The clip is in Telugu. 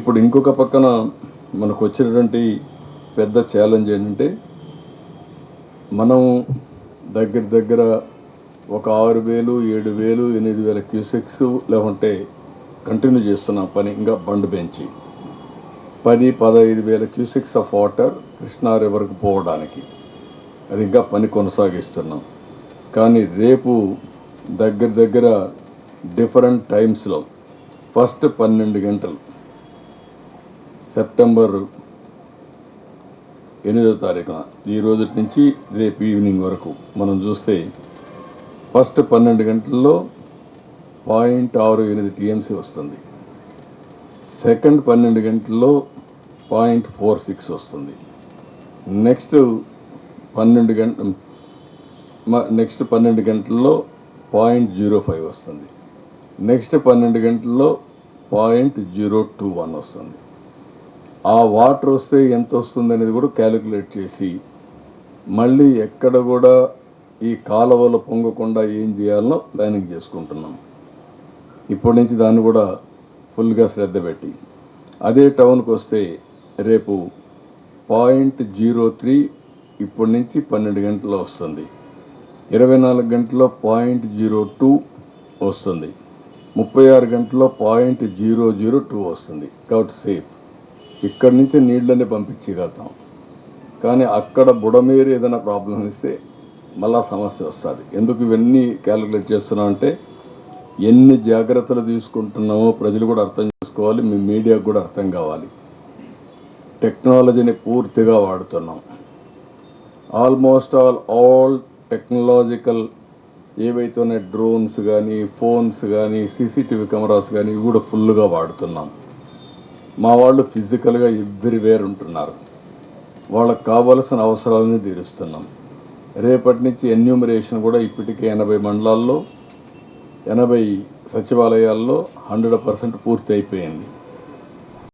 ఇప్పుడు ఇంకొక పక్కన మనకు వచ్చినటువంటి పెద్ద ఛాలెంజ్ ఏంటంటే మనం దగ్గర ఒక 6,000 7,000 8,000 క్యూసెక్స్ లేకుంటే కంటిన్యూ చేస్తున్నాం పని. ఇంకా బండ్ పెంచి 10-15,000 క్యూసెక్స్ ఆఫ్ వాటర్ కృష్ణా రివర్కి పోవడానికి అది ఇంకా పని కొనసాగిస్తున్నాం. కానీ రేపు దగ్గర డిఫరెంట్ టైమ్స్లో ఫస్ట్ 12 గంటలు సెప్టెంబర్ 8వ తారీఖున ఈ రోజు నుంచి రేపు ఈవినింగ్ వరకు మనం చూస్తే ఫస్ట్ 12 గంటల్లో 0.68 టీఎంసీ వస్తుంది. సెకండ్ 12 గంటల్లో 0.46 వస్తుంది. నెక్స్ట్ 12 గంటల్లో 0.05 వస్తుంది. నెక్స్ట్ 12 గంటల్లో 0.021 వస్తుంది. ఆ వాటర్ వస్తే ఎంత వస్తుంది అనేది కూడా క్యాలిక్యులేట్ చేసి మళ్ళీ ఎక్కడ కూడా ఈ కాలువలు పొంగకుండా ఏం చేయాలనో ప్లానింగ్ చేసుకుంటున్నాం. ఇప్పటి నుంచి దాన్ని కూడా ఫుల్గా శ్రద్ధ పెట్టి అదే టౌన్కి వస్తే రేపు 0.03 ఇప్పటి నుంచి 12 గంటల్లో వస్తుంది. 24 గంటల్లో 0.02 వస్తుంది. 36 గంటల్లో 0.002 వస్తుంది. కాబట్టి సేఫ్. ఇక్కడి నుంచి నీళ్ళని పంపించగలుగుతాం. కానీ అక్కడ బుడమేరు ఏదైనా ప్రాబ్లం ఇస్తే మళ్ళా సమస్య వస్తుంది. ఎందుకు ఇవన్నీ క్యాలిక్యులేట్ చేస్తున్నామంటే ఎన్ని జాగ్రత్తలు తీసుకుంటున్నామో ప్రజలు కూడా అర్థం చేసుకోవాలి, మీ మీడియాకు కూడా అర్థం కావాలి. టెక్నాలజీని పూర్తిగా వాడుతున్నాం. ఆల్మోస్ట్ ఆల్ టెక్నాలజికల్ ఏవైతే ఉన్నాయి డ్రోన్స్ కానీ ఫోన్స్ కానీ సీసీటీవీ కెమెరాస్ కానీ ఇవి కూడా ఫుల్గా వాడుతున్నాం. మా వాళ్ళు ఫిజికల్గా ఎవ్రీవేర్ ఉంటున్నారు. వాళ్ళకు కావలసిన అవసరాలని తీరుస్తున్నాం. రేపటి నుంచి ఎన్యూమరేషన్ కూడా ఇప్పటికే 80 మండలాల్లో 80 సచివాలయాల్లో 100% పూర్తి అయిపోయింది.